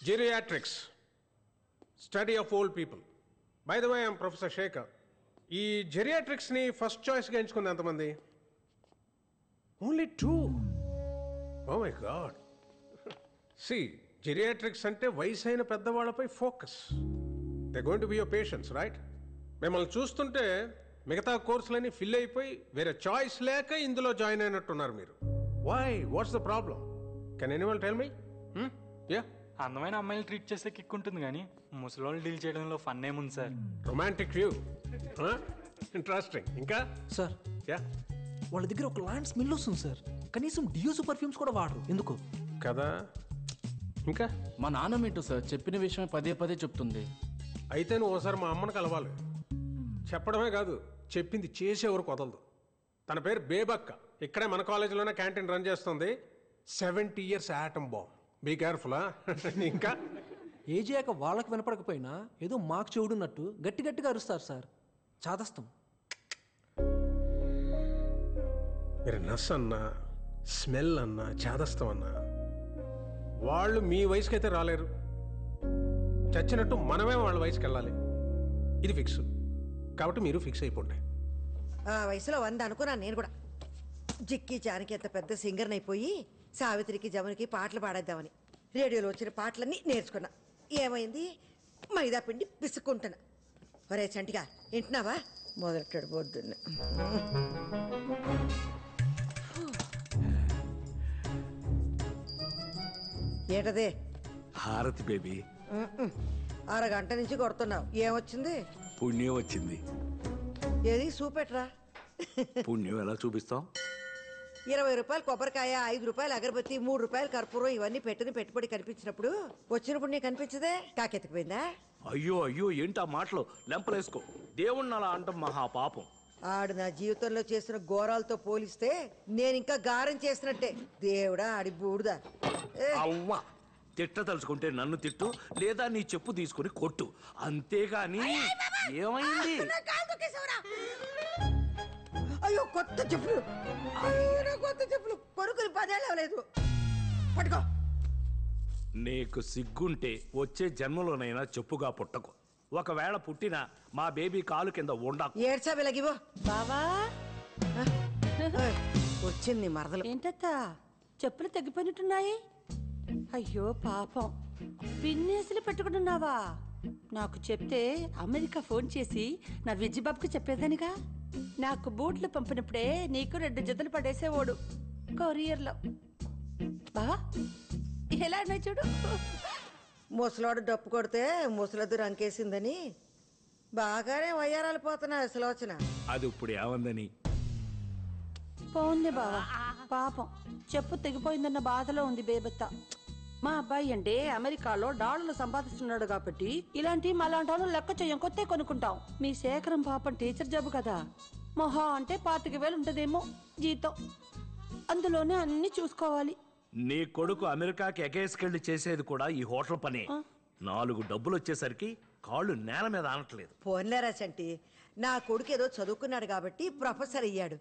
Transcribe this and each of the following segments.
Geriatrics, study of old people. By the way, I'm Professor Shekhar. ఈ జెరియాట్రిక్స్ని first చాయిస్గా ఎంచుకుంది ఎంతమంది? Only 2. Oh my God. C geriatrics అంటే వయసు అయిన పెద్దవాళ్ళపై focus. They going to be your patients, right? మిమ్మల్ని చూస్తుంటే మిగతా కోర్సులన్నీ ఫిల్ అయిపోయి వేరే చాయిస్ లేక ఇందులో జాయిన్ అయినట్టున్నారు మీరు. Why? What's the problem? Can anyone tell me? Yeah, అందమైన అమ్మాయిలు ట్రీట్ చేసే కిక్ ఉంటుంది కానీ ముసలోళ్ళు డీల్ చేయడంలో ఫన్ ఏముంది సార్? Romantic view, interesting. ఇంకా సార్, యా, వాళ్ళ దగ్గర ఒక లాంటి స్మెల్ వస్తుంది సార్. కనీసం డియోస్ పర్ఫ్యూమ్స్ కూడా వాడరు. ఎందుకు కదా? ఇంకా మా నాన్న మీటు సార్ చెప్పిన విషయం పదే పదే చెప్తుంది. అయితే నువ్వు ఒకసారి మా అమ్మని కలవాలి. చెప్పడమే కాదు, చెప్పింది చేసేవరకు వదలదు. తన పేరు బేబక్క. ఇక్కడే మన కాలేజీలోనే క్యాంటీన్ రన్ చేస్తుంది. 70 years atom bomb. Be careful. ఇంకా ఏజ్ అయ్యాక వాళ్ళకి వినపడకపోయినా ఏదో మాకు చెవుడున్నట్టు గట్టి గట్టిగా అరుస్తారు సార్. చాదస్తం. మీరు నస్ అన్నా, స్మెల్ అన్నా, చేదస్తం అన్నా వాళ్ళు మీ వయసుకి అయితే రాలేరు. చచ్చినట్టు మనమే వాళ్ళ వయసుకి వెళ్ళాలి. ఇది ఫిక్స్. కాబట్టి మీరు ఫిక్స్ అయిపోండి. ఆ వయసులో 100 అనుకున్నాను నేను కూడా. జిక్కి జానకి ఎంత పెద్ద సింగర్ని అయిపోయి సావిత్రికి జమునికి పాటలు పాడేద్దామని రేడియోలో వచ్చిన పాటలన్నీ నేర్చుకున్నా. ఏమైంది? మైదా పిండి పిసుక్కుంటున్నా. ఒరే చంటిగా వింటున్నావా? మొదలెట్టాడు పొద్దున్న. ఏంటదే? హారతి బేబీ. అరగంట నుంచి కొడుతున్నావు. ఏమొచ్చింది? పుణ్యం వచ్చింది. ఏది చూపెట్రా. పుణ్యం ఎలా చూపిస్తాం? 20 రూపాయలు కొబ్బరికాయ, 5 రూపాయలు అగరబత్తి, 3 రూపాయలు కర్పూరం, ఇవన్నీ పెట్టిన పెట్టుబడి కనిపించినప్పుడు వచ్చినప్పుడు నీకు కనిపించదే? కాకెత్తిపోయిందా? అయ్యో అయ్యో, ఏంటా మాటలు? లెంపలేసుకో. దేవుణ్ణి అలా అంటాం మహాపాపం. ఆడు నా జీవితంలో చేసిన ఘోరాలతో పోలిస్తే నేను ఇంకా గారం చేసినట్టే. దేవుడా ఆడి బూడుదా. అవ్వా, తిట్ట తలుచుకుంటే నన్ను తిట్టు, లేదా నీ చెప్పు తీసుకుని కొట్టు, అంతేగాని. ఏమైంది? అయ్యో కొత్త చెప్పులు. అయ్యో కొత్త చెప్పులు కొనుక్కుని 10 ఏళ్ళు అవ్వలేదు. పట్టుకో. నీకు సిగ్గుంటే వచ్చే జన్మలోనైనా చెప్పుగా పుట్టకు. ఒకవేళ పుట్టినా మా బేబీ కాలు కింద ఉండకు. ఏడ్చా వెలగివో బావా. వచ్చింది మరదలు. ఏంటత్తా చెప్పులు తగ్గిపోయినట్టున్నాయి? అయ్యో పాపం, పిన్నేసులు పెట్టుకుంటున్నావా? నాకు చెప్తే అమెరికా ఫోన్ చేసి నా విజ్జిబాబుకి చెప్పేదానిగా. నాకు బూట్లు పంపినప్పుడే నీకు 2 జతలు పడేసేవాడు కొరియర్లో. బావా ఎలా అన్నా చూడు. ముసలోడు డప్పు కొడితే ముసలద్దు రంకేసిందని బాగానే వయ్యారాలు పోతున్నా సులోచన. అది ఇప్పుడు ఏమందని? పోంది బావా, పాపం చెప్పు తెగిపోయిందన్న బాధలో ఉంది బేబత్త. మా అబ్బాయి అంటే అమెరికాలో డాలర్లు సంపాదిస్తున్నాడు కాబట్టి ఇలాంటి మలాంటి లెక్క చెయ్యం కొత్తే కొనుక్కుంటాం. మీ శేఖరం పాపం టీచర్ జాబ్ కదా, మొహా అంటే 25,000 ఉంటదేమో జీతం. అందులోనే అన్ని చూసుకోవాలి. నీ కొడుకు అమెరికాకి ఎగేసుకెళ్లి చేసేది కూడా ఈ హోటల్ పనే. 4 డబ్బులు వచ్చేసరికి కాళ్ళు నేల మీద ఆనట్లేదు. పోన్లేరా చంటి, నా కొడుకు ఏదో చదువుకున్నాడు కాబట్టి ప్రొఫెసర్ అయ్యాడు.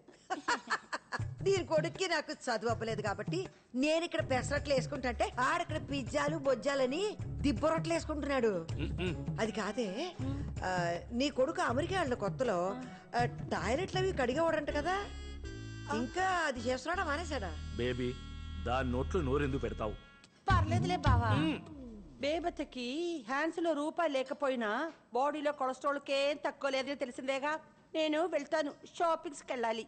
దీని కొడుక్కి నాకు చదువు అవ్వలేదు కాబట్టి నేను ఇక్కడ పెసరట్లు వేసుకుంటే ఆడక్కడ పిజ్జాలు బొజ్జాలని దిబ్బరొట్లు వేసుకుంటున్నాడు. అది కాదే, నీ కొడుకు అమెరికా వెళ్ళిన కొత్తలో టాయిలెట్లు అవి కడిగేవాడంట కదా, ఇంకా అది చేస్తున్నాడా మానేశాడా? బేబీ, దాని నోట్లు నోరెందుకు పెడతావు? పర్లేదులే బావా. బేబత్తకి హ్యాండ్స్ లో రూపాయి లేకపోయినా బాడీలో కొలెస్ట్రాల్ కేం తక్కువ లేదని తెలిసిందేగా. నేను వెళ్తాను, షాపింగ్స్కి వెళ్ళాలి.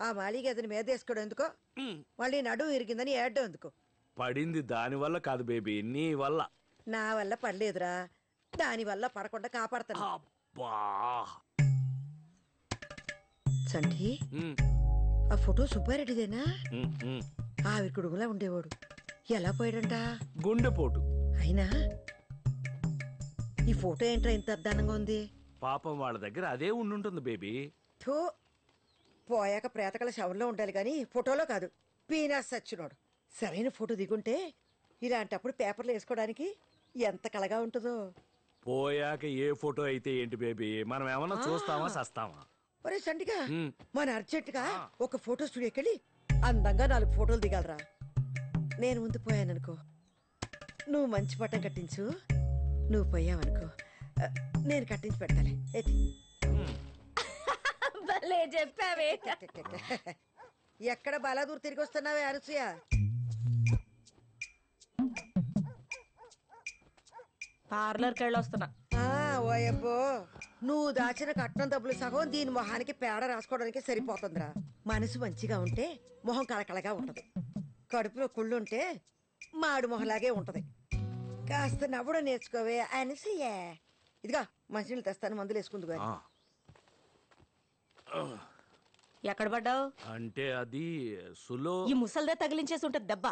ఆ మాలిగ అతని మీద వేసుకోవడం ఎందుకో, మళ్ళీ నడుము ఇరిగిందని ఏడ్డం ఎందుకో? పడింది దాని వల్ల కాదు బేబీ, నీ వల్ల. నా వల్ల పడలేదురా, దాని వల్ల పడకుండా కాపాడతాను. సంటి, ఆ ఫోటో సుబ్బారెడ్డిదేనా? ఆవిడ కుడుగులా ఉండేవాడు. ఎలా పోయాడంట? గుండెపోటు. అయినా ఈ ఫోటో ఏంట్రా ఇంత అద్దానంగా ఉంది? పాపం వాళ్ళ దగ్గర అదే ఉండుంటుంది బేబీ. థూ, పోయాక ప్రేతకల శవంలో ఉండాలి కానీ ఫోటోలో కాదు. పీనాస్ సచ్చినోడు. సరైన ఫోటో దిగుంటే ఇలాంటప్పుడు పేపర్లు వేసుకోవడానికి ఎంత కళగా ఉంటుందో. పోయాక ఏ ఫోటో అయితే ఏంటి బేబీ, మనం ఏమన్నా చూస్తామా సస్తామా? ఒరే సంటిగా మన అర్జెంటుగా ఒక ఫోటో స్టూడియోకి వెళ్ళి అందంగా 4 ఫోటోలు దిగాలరా. నేను ముందు పోయాననుకో, నువ్వు మంచి పట్టం కట్టించు. నువ్వు పోయావనుకో, నేను కట్టించి పెడతాలే. భలే చెప్పావే. ఎక్కడ బాలాదూర్ తిరిగి వస్తున్నావే అనసూయ? పార్లర్కి వెళ్ళొస్తున్నా. ఓయబ్బో, నువ్వు దాచిన కట్నం డబ్బులు సగం దీని మొహానికి పేడ రాసుకోవడానికి సరిపోతుందిరా. మనసు మంచిగా ఉంటే మొహం కళకళగా ఉంటది. కడుపులో కుళ్ళుంటే మాడు మొహలాగే ఉంటది. కాస్త నవ్వడం నేర్చుకోవే అనసూయ. ఇదిగా మంచినీళ్ళు తెస్తాను, మందులు వేసుకుందు. ఎక్కడ పడ్డావు? అంటే అది సులో ఈ ముసల్దే తగిలించేసి ఉంటది దెబ్బ.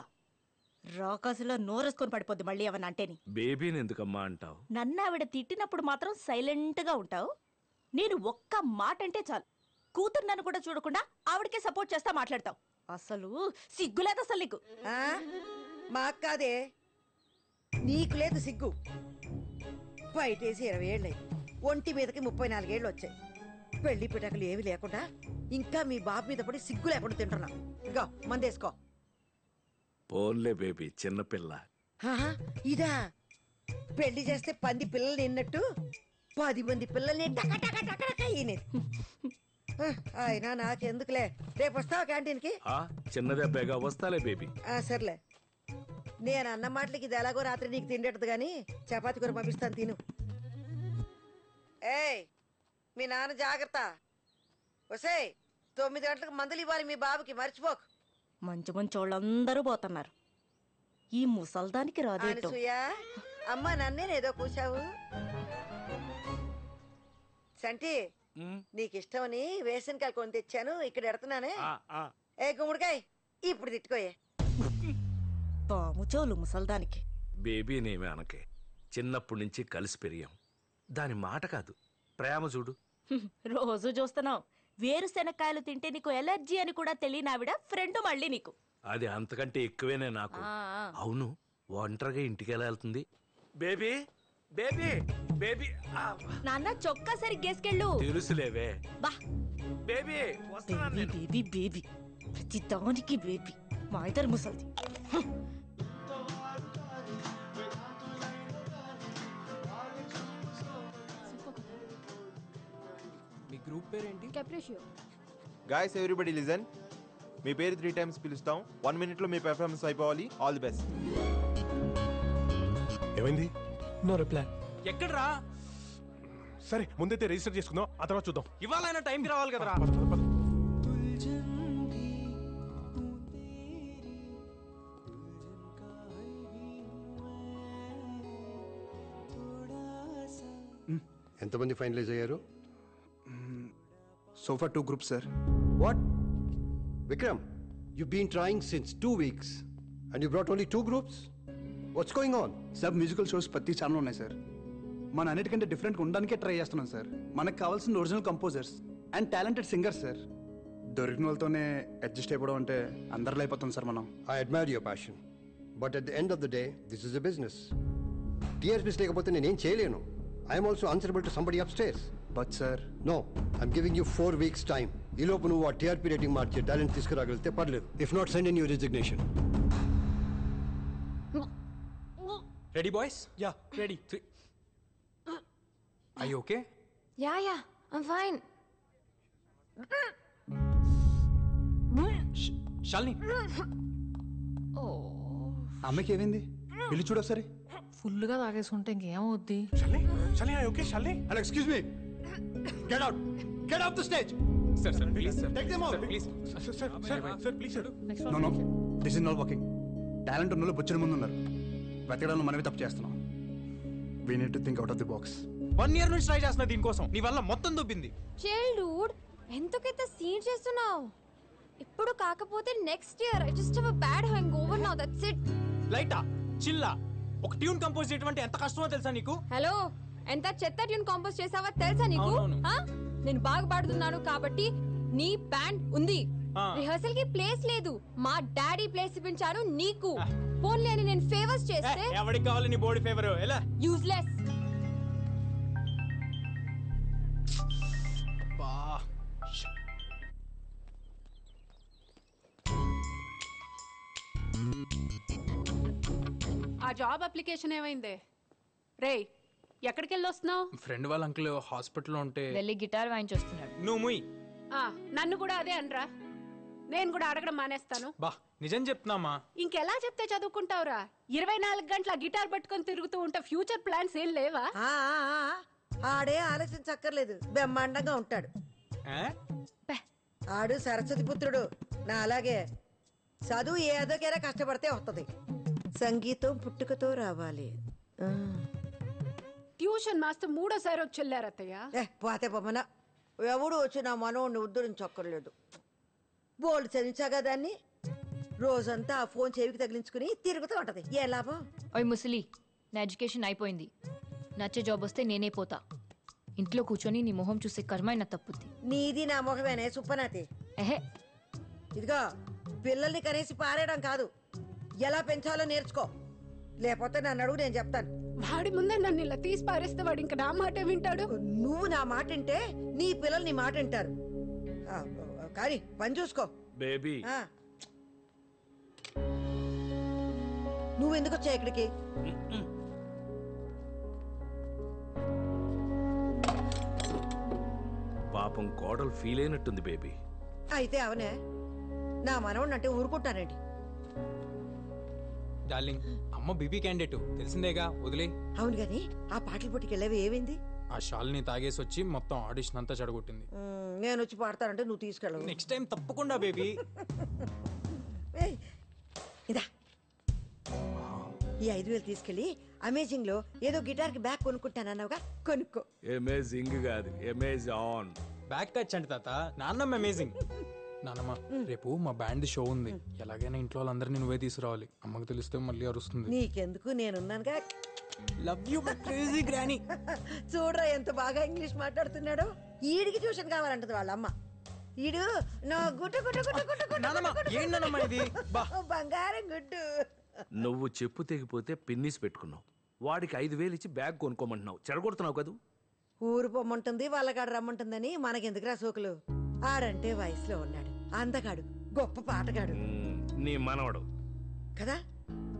రాకాసులో నోరేసుకొని పడిపోద్ది మళ్ళీ ఏమన్నా అంటేని. బేబీని ఎందుకమ్మా అంటావు? నన్ను ఆవిడ తిట్టినప్పుడు మాత్రం సైలెంట్ గా ఉంటావు. నేను ఒక్క మాట అంటే చాలు కూతురు నన్ను కూడా చూడకుండా ఆవిడకే సపోర్ట్ చేస్తా మాట్లాడతావు. అసలు సిగ్గులేదు అసలు నీకు. మాకు కాదే, నీకు లేదు సిగ్గు. బయటేసి 20 ఏళ్ళయి, ఒంటి మీదకి 34 ఏళ్ళు వచ్చాయి. పెళ్లి పిటకలు ఏమి లేకుండా ఇంకా మీ బాబు మీద పడి సిగ్గు లేకుండా తింటున్నా. ఇగో మందేసుకో. పోన్లే బేబీ, చిన్నపిల్ల. ఇదా పెళ్లి చేస్తే 10 పిల్లలు నిన్నట్టు 10 మంది పిల్లల్ని అయినా నాకెందుకులే. రేపు వస్తావా క్యాంటీన్కి? చిన్నదెబ్బేగా, వస్తాలే బేబీ. సర్లే, నేను అన్న మాటలకి ఇది ఎలాగో రాత్రి నీకు తిండేటది గాని చపాతి కూర పంపిస్తాను, తిను. ఏయ్ మీ నాన్న జాగ్రత్త. వసేయ్ 9 గంటలకు మందులు ఇవ్వాలి మీ బాబుకి, మర్చిపోకు. మంచి మంచి వాళ్ళందరూ పోతున్నారు. ఈ ముసల్దానికి రాదేటో. అమ్మ నన్నేనేదో కూసావు. సంటి, నీకిష్టమని వేసనకాయలు కొని తెచ్చాను, ఇక్కడ ఎడుతున్నానే. ఏ గుమ్మడికాయ ఇప్పుడు తిట్టుకోయే. పాముచోలు ముసల్దానికి. బేబీనేమి అనకే, చిన్నప్పటి నుంచి కలిసి పెరిగాం. దాని మాట కాదు, ప్రేమ చూడు. రోజు చూస్తున్నావు. వేరుశెనక్కాయలు తింటే నీకు ఎలర్జీ అని కూడా తెలియని ఆవిడ ఫ్రెండ్ మళ్ళీ నీకు. అది అంతకంటే ఎక్కువేనే నాకు. అవును, ఒంటరిగా ఇంటికి ఎలా వెళ్తుంది? Baby baby baby. నాన్న చొక్కా సరిగ్గేసుకెళ్ళు. తెలుసులేవే. బా బేబీ బేబీ బేబీ బేబీ, ప్రతి దానికి బేబీ. మా ఇద్దరు ముసల్ది. మీ గ్రూప్ పేరేంటి? కెప్రిషియో. Guys everybody listen. మీ పేరు 3 times పిలుస్తాం. 1 minute లో మీ పెర్ఫార్మెన్స్ అయిపోవాలి. All the best. ఏమైంది? No reply. ఎక్కడ్రా? సరే ముందైతే రిజిస్టర్ చేసుకుందాం, ఆ తర్వాత చూద్దాం. ఇవాళ టైంకి రావాలి కదరా. ఎంతమంది ఫైనలైజ్ అయ్యారు? So for 2 groups sir. What Vikram, you been trying since 2 weeks and you brought only 2 groups? What's going on? Sir musical shows ప్రతి ఛానల్ ఉన్నాయి సార్. మన అన్నిటికంటే డిఫరెంట్గా ఉండడానికే ట్రై చేస్తున్నాం సార్. మనకు కావాల్సిన original composers and talented singers sir. దొరికిన వాళ్ళతోనే అడ్జస్ట్ అయిపోవడం అంటే అందరిలో అయిపోతాం సార్ మనం. I admire your passion, but at the end of the day, this is a business. TRPs లేకపోతే నేనేం చేయలేను. I am also answerable to somebody upstairs. But sir. No, I'm giving you 4 weeks time. ఈ లోపు నువ్వు ఆ TRP rating మార్చే talent తీసుకురాగలిగితే పర్లేదు. If not, send in your resignation. Ready boys? Yeah ready. I okay? Yeah I'm fine. Shalini, అమ్మకి ఏమైంది? వెళ్ళి చూడు ఒకసారి. ఫుల్గా తాగేసుకుంటే ఇంకేమవుద్ది? Okay Shalini. And excuse me. Get out. Get off the stage. Sir please sir. Take them out. Please sir please sir. No this is not working. Talent ఉన్న వాళ్ళు బొచ్చిన ముందు ఉన్నారు. వెతకడంలో మనమే తప్పు చేస్తున్నాం. We need to think out of the box. 1 year నుంచి ట్రై చేస్తున్నా దీనికోసం. నీ వల్ల మొత్తం దొబ్బింది. చైల్డ్హుడ్ ఎంతకైతే సీన్ చేస్తున్నావు. ఇప్పుడు కాకపోతే next year. I just have a bad hangover now, that's it. లైటా చిల్లా ఒక ట్యూన్ కంపోజ్ చేయడం అంటే ఎంత కష్టమో తెలుసా నీకు? హలో, ఎంత చెత్త ట్యూన్ కంపోజ్ చేసావో తెలుసా నీకు? నేను బాగా పాడుతున్నాను కాబట్టి నీ బ్యాండ్ ఉంది. రిహర్సల్ కి ప్లేస్ లేదు. మా డాడీ ప్లేస్ ఇప్పించాను నీకు. పోన్లే అని నేను ఫేవర్స్ చేస్తే ఎవరికి కావాలి నీ బాడీ ఫేవర్? ఎలా యూజ్లెస్. ఆ జాబ్ అప్లికేషన్ ఏమైందే? రేయ్, ఎక్కడికి వెళ్ళి వస్తున్నావు? ఫ్రెండ్ వాళ్ళ అంకుల్ హాస్పిటల్లో ఉంటే వెళ్ళి గిటార్ వాయించొస్తున్నాడు. నువ్వు ముయ్. నన్ను కూడా అదే అనరా. నేను కూడా అడగడం మానేస్తాను. బా నిజం చెప్తున్నామా? ఇంకెలా చెప్తే చదువుకుంటావురా? 24 గంటల గిటార్ పట్టుకొని తిరుగుతూ ఉంటే ఫ్యూచర్ ప్లాన్స్ ఏం లేవా? ఆడే ఆలోచించక్కర్లేదు, బ్రహ్మాండంగా ఉంటాడు. ఆడు సరస్వతి పుత్రుడు, నా అలాగే. చదువు ఏదోకైనా కష్టపడితే వస్తుంది. సంగీతం పుట్టుకతో రావాలి. ట్యూషన్ మాస్టర్ 3ఓసారి వచ్చి వెళ్ళారత్తయ్య. పోతే పొమ్మన ఎవడు వచ్చి నా మనోడిని ఉద్ధరించక్కర్లేదు. బోల్డ్ చదివించాగా దాన్ని. రోజంతా ఆ ఫోన్ చెవికి తగిలించుకుని తిరుగుతూ ఉంటది. ఏ లాభం? ఓయ్ ముసలి, నా ఎడ్యుకేషన్ అయిపోయింది. నచ్చే జాబ్ వస్తే నేనే పోతా. ఇంట్లో కూర్చొని నీ మొహం చూసే కర్మైనా తప్పుద్ది. నీది నా మొహమేనే సుప్పనాతి. ఇదిగో, పిల్లల్ని కనేసి పారేయడం కాదు, ఎలా పెంచాలో నేర్చుకో. లేకపోతే నన్ను అడుగు, నేను చెప్తాను. వాడి ముందే నన్ను ఇలా తీసి పారేస్తే వాడు ఇంకా నా మాట వింటాడు. నువ్వు నా మాట వింటే నీ పిల్లలు నీ మాట వింటారు. కానీ పని చూసుకో బేబీ. నువ్వెందుకు వచ్చా ఇక్కడికి? పాపం కోడలు ఫీల్ అయినట్టుంది బేబీ. అయితే అవనే, నా మనవడిని అంటే ఊరుకుంటానండి. డార్లింగ్, అమ్మ బీబీ క్యాండిడేట్ తెలిసిందేగా, వదిలే. అవును గాని ఆ పాటల పోటీకి వెళ్ళేవి ఏమైంది? ఆ షాల్ని తాగేసి వచ్చి మొత్తం ఆడిషన్ అంతా చెడగొట్టింది. నేను వచ్చి పాడతానంటే నువ్వు తీసుకెళ్ళవు. నెక్స్ట్ టైం తప్పకుండా బేబీ. ఇదా, ఈ 5,000 తీసుకెళ్ళి అమేజింగ్ లో ఏదో గిటార్ కి బ్యాగ్ కొనుక్కుంటానన్నావుగా, కొనుక్కో. అమేజింగ్ కాదు, అమేజాన్. బ్యాగ్ టచ్ అంటే తాత, నాన్నమ్మ అమేజింగ్. నాన్నమ్మ, రేపు మా బ్యాండ్ షో ఉంది. ఎలాగైనా ఇంట్లో వాళ్ళందరినీ నువ్వే తీసుకురావాలి. అమ్మకు తెలిస్తే మళ్ళీ అరుస్తుంది. నీకెందుకు, నేనున్నానుగా. Love you my crazy granny. చూడరా ఎంత బాగా ఇంగ్లీష్ మాట్లాడుతున్నాడు. ఈడికి ట్యూషన్ కావాలంటది వాళ్ళ అమ్మ. ఈడు నా గుట్టు గుట్టు గుట్టు గుట్టు బంగారం గుడ్డు. నువ్వు చెప్పు తెగిపోతే పిన్నిస్ పెట్టుకున్నావు. వాడికి 5,000 ఇచ్చి బ్యాగ్ కొనుక్కోమంటున్నావు. చెడగొడుతున్నావు కదూ. ఊరు పొమ్మంటుంది, వాళ్ళకాడు రమ్మంటుందని మనకెందుకురా సోకులు. ఆడంటే వయసులో ఉన్నాడు, అందగాడు, గొప్ప పాటగాడు. నీ మనవడు కదా.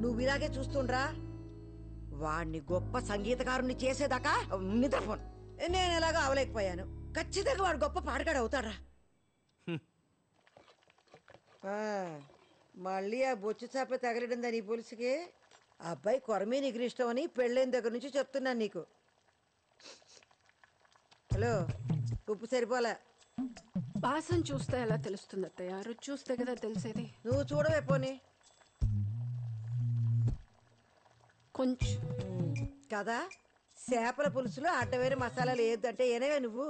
నువ్వు ఇలాగే చూస్తుండ్రా. వాణ్ణి గొప్ప సంగీతకారుణ్ణి చేసేదాకా నిద్రపోను. నేను ఎలాగో అవలేకపోయాను. ఖచ్చితంగా వాడు గొప్ప పాటగాడు అవుతాడ్రా. మళ్ళీ ఆ బొచ్చు చేప తగలడిందా నీ పులుసుకి? అబ్బాయి కొరమే నీకు ఇష్టం అని పెళ్ళైన దగ్గర నుంచి చెప్తున్నాను నీకు. హలో, ఉప్పు సరిపోలే. వాసన చూస్తే ఎలా తెలుస్తుంది అత్తయ్య? రుచి చూస్తే కదా తెలిసేది. నువ్వు చూడవే పోనీ. కొంచెం కదా. చేపల పులుసులో అడ్డవేరే మసాలాలు ఏదంటే ఏనేవే నువ్వు.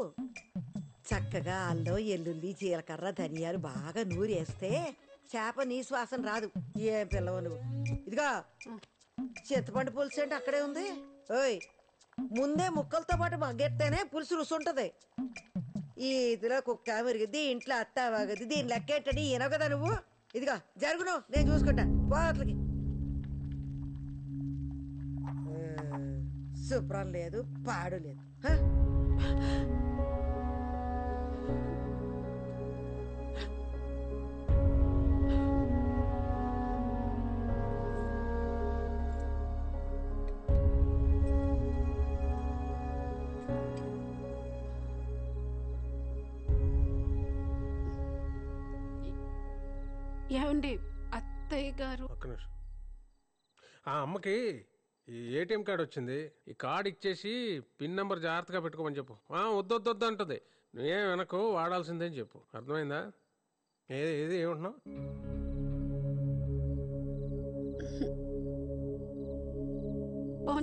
చక్కగా అల్లం, ఎల్లుల్లి, జీలకర్ర, ధనియాలు బాగా నూరేస్తే చేప నీ శ్వాసన రాదు. ఏం పిల్లవు నువ్వు. ఇదిగా చింతపండు పులుసు అంటే అక్కడే ఉంది. ఓయ్, ముందే ముక్కలతో పాటు మగ్గెత్తేనే పులుసు రుసు ఉంటది. ఈ ఇదిలో కుక్క మెరిగిద్ది, ఇంట్లో అత్త వాగద్ది, దీని లెక్కేంటని ఈనవు కదా నువ్వు. ఇదిగా జరుగును, నేను చూసుకుంటాను. పోట్లకి శుభ్రం లేదు, పాడు లేదు. ఏమండి అత్తయ్య గారు? ఒక్క నిమిషం. ఆ అమ్మకి ఈ ఏటీఎం కార్డు వచ్చింది. ఈ కార్డు ఇచ్చేసి పిన్ నెంబర్ జాగ్రత్తగా పెట్టుకోమని చెప్పు. వద్దొద్దు అంటుంది. నువ్వేం వెనకు వాడాల్సిందే అని చెప్పు. అర్థమైందా? ఏది ఏమంటున్నావు?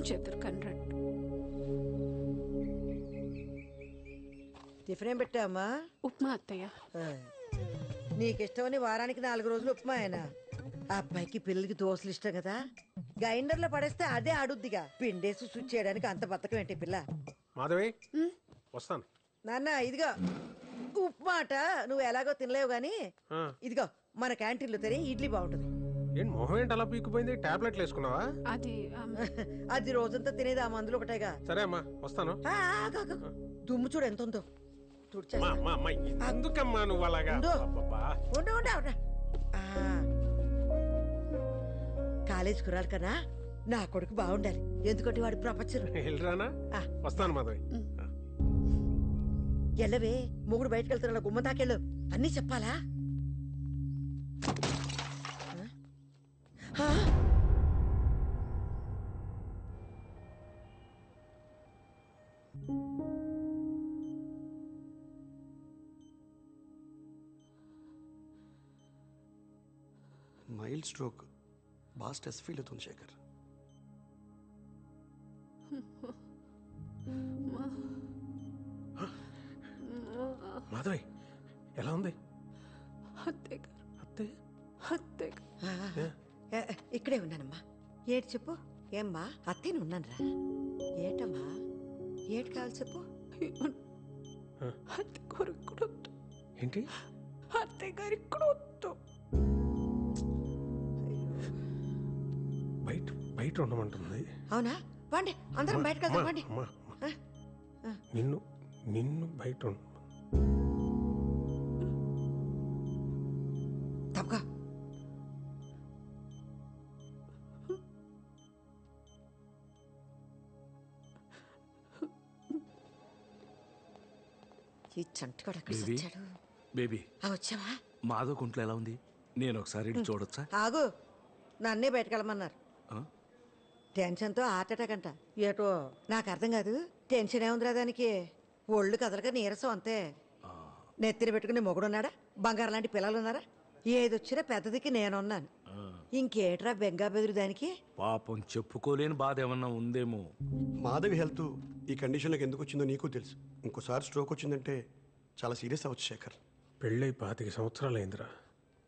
చేతురు కన్రాడ్. టిఫిన్ ఏం పెట్టావమ్మా? ఉప్మా అత్తయ్య. నీకిష్టమని వారానికి 4 రోజులు ఉప్మా అయినా. ఆ అబ్బాయికి పిల్లలకి దోశలు ఇష్టం కదా. గ్రైండర్లో పడేస్తే అదే ఆడుద్దిగా. పిండేసి స్విచ్ చేయడానికి అంత బతకం ఏంటి పిల్ల? మాధవి, వస్తాను. నాన్న ఇదిగో ఉప్మాట. నువ్వు ఎలాగో తినలేవు గాని ఇదిగో మన క్యాంటీన్లో తినే ఇడ్లీ బాగుంటుంది. ఏంటి మొహం ఏంటి అలా పీకిపోయింది? టాబ్లెట్లు వేసుకున్నావా? అది రోజంతా తినేది ఆ మందులు ఒకటేగా. సరే అమ్మా, వస్తాను. దుమ్ము చూడు ఎంత ఉందో. ఎందుకమ్మా నువ్వు అలాగా? కాలేజ్ కురాలి కన్నా నా కొడుకు బాగుండాలి, ఎందుకంటే వాడి ప్రపంచం. వెళ్ళరానా? వస్తాను మాధవి. ఎల్లవే, మొగుడు బయటకు వెళ్తున్నా గుమ్మ దాకెళ్ళు, అన్నీ చెప్పాలా? ఆ? మైల్డ్ స్ట్రోక్, బాగా స్ట్రెస్ ఫీల్ అవుతుంది శేఖర్. మాధవి ఎలా ఉంది? ఇక్కడే ఉన్నానమ్మా. ఏడు చెప్పు. ఏమ్మా అత్తేను ఉన్నాను రా. ఏటమ్మా ఏటు కావాలి చెప్పు. ఏంటి? అత్తయ్య గారికి కూడా వద్దు. బయట బయట ఉండమంటుంది. అవునా? పండి అందరం బయటకు వెళ్దాం. పండి. నిన్ను నిన్ను బయట తప్పగా ఈ చంటిగాడు అక్కడ వచ్చాడు. బేబీ వచ్చావా? మాధవ్ కుంట్లో ఎలా ఉంది? నేను ఒకసారి వెళ్ళి చూడొచ్చా? ఆగు, నన్నే బయటకెళ్ళమన్నారు. టెన్షన్తో హార్ట్ అటాక్ అంట. ఏటో నాకు అర్థం కాదు. టెన్షన్ ఏముందిరా దానికి? ఒళ్ళు కదలక నీరసం అంతే. నెత్తిన పెట్టుకుని మొగుడున్నాడా? బంగారం లాంటి పిల్లలు ఉన్నారా? ఏదొచ్చినా పెద్దదికి నేనున్నాను. ఇంకేట్రా బెంగా బెదురు దానికి? పాపం చెప్పుకోలేని బాధ ఏమన్నా ఉందేమో. మాధవి హెల్త్ ఈ కండిషన్లోకి ఎందుకు వచ్చిందో నీకు తెలుసు. ఇంకోసారి స్ట్రోక్ వచ్చిందంటే చాలా సీరియస్ అవ్వచ్చు శేఖర్. పెళ్ళై 25 సంవత్సరాలు అయిందిరా.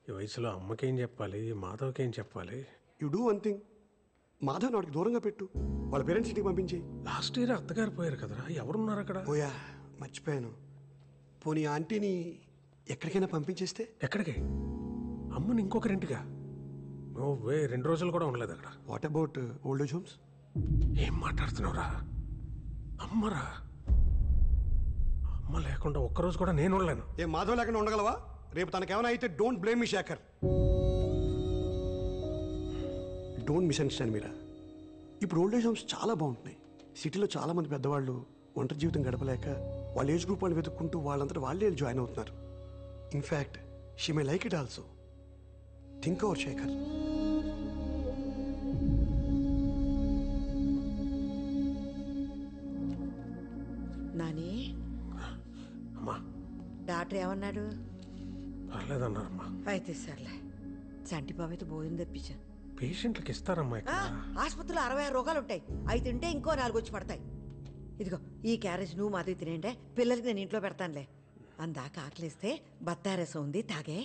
ఈ వయసులో అమ్మకేం చెప్పాలి, మాధవ్కేం చెప్పాలి? You do one thing, Madhav వాడికి దూరంగా పెట్టు. వాళ్ళ పేరెంట్స్ ఇంటికి పంపించి. లాస్ట్ ఇయర్ అత్తగారు పోయారు కదరా, ఎవరున్నారు అక్కడ? ఓయా మర్చిపోయాను. పోనీ ఆంటీని ఎక్కడికైనా పంపించేస్తే? ఎక్కడికి? అమ్మని ఇంకొకరింటిగా? ఓ వే, 2 రోజులు కూడా ఉండలేదు అక్కడ. What about old age homes? ఏం మాట్లాడుతున్నావురా? అమ్మరా, అమ్మ లేకుండా ఒక్కరోజు కూడా నేను ఉండలేను. ఏం మాధవ్ లేకుండా ఉండగలవా? రేపు తనకేమైనా అయితే don't blame me Shekhar. Don't misunderstand Meera. ఇప్పుడు ఓల్డ్ ఏజ్ హోమ్స్ చాలా బాగుంటున్నాయి. సిటీలో చాలా మంది పెద్దవాళ్ళు ఒంటరి జీవితం గడపలేక వాళ్ళ ఏజ్ గ్రూప్ వాళ్ళు వెతుక్కుంటూ వాళ్ళంతా వాళ్ళే జాయిన్ అవుతున్నారు. In fact she may like it also. Think over Shekhar. Nani, అమ్మా డాక్టర్ ఏమన్నాడు? పర్లేదన్నారమ్మా. అయితే సర్లే, చంటి బాబు అయితే భోజనం తెప్పించా. పేషెంట్లకు ఇస్తారమ్మా ఇక్కడ. ఆసుపత్రిలో 66 రోగాలు ఉంటాయి. అవి తింటే ఇంకో 4 వచ్చి పడతాయి. ఇదిగో ఈ క్యారేజ్ నువ్వు మాధవి తినేంటే, పిల్లలకి నేను ఇంట్లో పెడతానులే. అందాక ఆకలిస్తే బత్తారసం ఉంది, తాగే.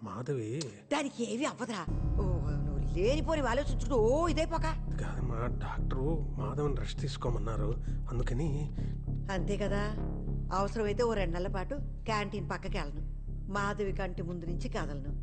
మాధవి దానికి ఏవి అవ్వదురా. నువ్వు లేనిపోని ఆలోచించుకుంటూ ఇదే పోక కాదమ్మా. డాక్టరు మాధవని రెస్ట్ తీసుకోమన్నారు, అందుకని. అంతే కదా. అవసరమైతే ఓ 2 నెలల పాటు క్యాంటీన్ పక్కకి వెళ్ళను. మాధవి కంటి ముందు నుంచి కదలను.